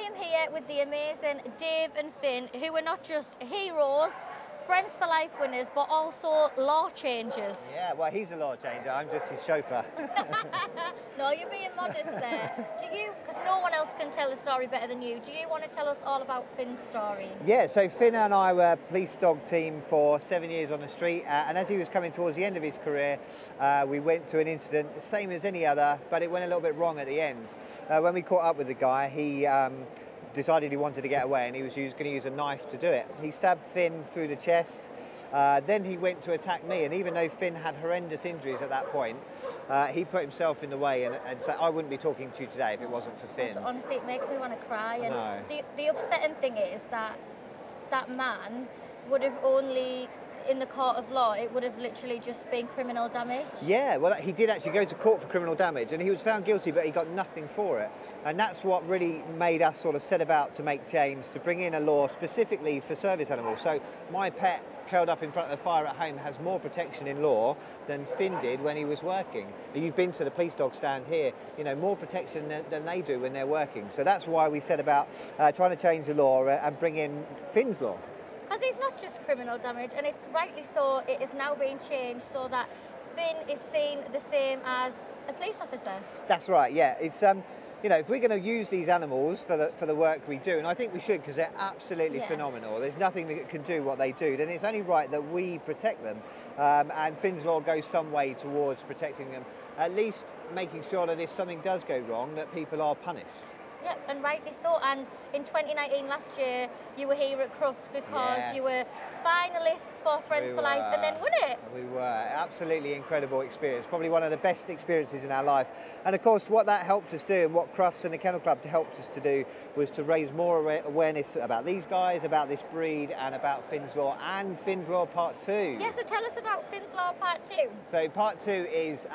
am here with the amazing Dave and Finn, who are not just heroes, Friends for Life winners, but also law changers. Yeah, well, he's a law changer. I'm just his chauffeur. No, you're being modest there. Do you, because no one else can tell the story better than you, do you want to tell us all about Finn's story? Yeah, so Finn and I were police dog team for 7 years on the street, and as he was coming towards the end of his career, we went to an incident, the same as any other, but it went a little bit wrong at the end. When we caught up with the guy, he decided he wanted to get away, and he was going to use a knife to do it. He stabbed Finn through the chest. Then he went to attack me, and even though Finn had horrendous injuries at that point, he put himself in the way, and so I wouldn't be talking to you today if it wasn't for Finn. Honestly, it makes me want to cry. And the upsetting thing is that that man would have only, in the court of law, it would have literally just been criminal damage. Yeah, well, he did actually go to court for criminal damage, and he was found guilty, but he got nothing for it. And that's what really made us sort of set about to make change, to bring in a law specifically for service animals. So my pet curled up in front of the fire at home has more protection in law than Finn did when he was working. You've been to the police dog stand here, you know, more protection than they do when they're working. So that's why we set about trying to change the law and bring in Finn's law. Because it's not just criminal damage, and it's rightly so, it is now being changed so that Finn is seen the same as a police officer. That's right, yeah. It's you know, if we're going to use these animals for the work we do, and I think we should because they're absolutely phenomenal, there's nothing that can do what they do, then it's only right that we protect them. And Finn's law goes some way towards protecting them, at least making sure that if something does go wrong, that people are punished. Yeah, and rightly so. And in 2019, last year, you were here at Crufts because you were finalists for Friends for Life and then won it. We were. Absolutely incredible experience. Probably one of the best experiences in our life. And of course, what that helped us do, and what Crufts and the Kennel Club helped us to do, was to raise more awareness about these guys, about this breed, and about Finn's Law and Finn's Law Part 2. Yeah, so tell us about Finn's Law Part 2. So Part 2 is...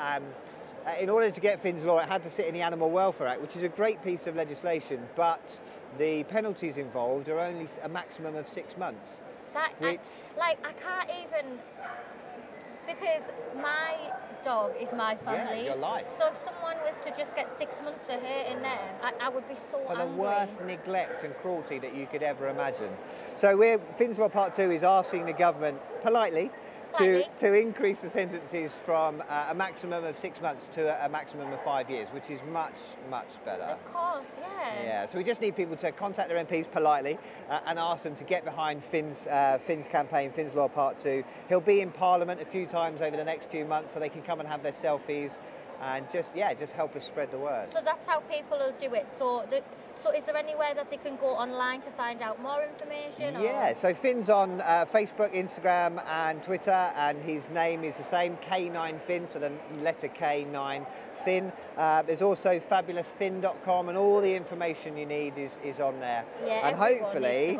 in order to get Finn's Law, it had to sit in the Animal Welfare Act, which is a great piece of legislation, but the penalties involved are only a maximum of 6 months. I can't even, because my dog is my family. Yeah, your life. So if someone was to just get 6 months for hurting them, I would be so angry. For the worst neglect and cruelty that you could ever imagine. So Finn's Law Part 2 is asking the government, politely, to increase the sentences from a maximum of 6 months to a maximum of 5 years, which is much, much better. Of course, yeah. Yeah, so we just need people to contact their MPs politely and ask them to get behind Finn's campaign, Finn's Law Part 2. He'll be in Parliament a few times over the next few months, so they can come and have their selfies and just help us spread the word. So that's how people will do it. So is there anywhere that they can go online to find out more information? Yeah, so Finn's on Facebook, Instagram and Twitter, and his name is the same, K9 Finn, so the letter K9 Finn. There's also fabulousfinn.com, and all the information you need is on there. Yeah, and hopefully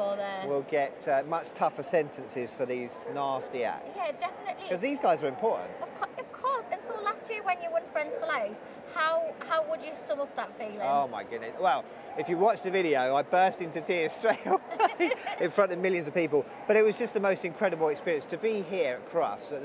we'll get much tougher sentences for these nasty acts. Yeah, definitely. Because these guys are important. Of course. And so last year when you won Friends for Life, how would you sum up that feeling? Oh my goodness. Well, if you watch the video, I burst into tears straight away in front of millions of people. But it was just the most incredible experience to be here at Crufts, at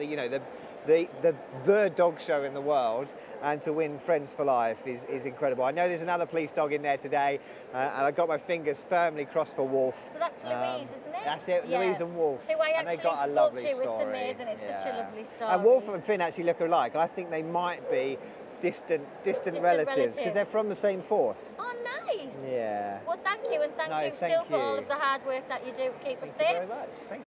the dog show in the world, and to win Friends for Life is incredible. I know there's another police dog in there today, and I got my fingers firmly crossed for Wolf. So that's Louise, isn't it? That's it, yeah. Louise and Wolf. Who I actually spoke to. It's amazing. It's such a lovely story. And Wolf and Finn actually look alike. I think they might be distant relatives because they're from the same force. Oh, nice. Yeah. Well, thank you, and thank you still for all of the hard work that you do. Keep us safe. Thank you very much. Thank you.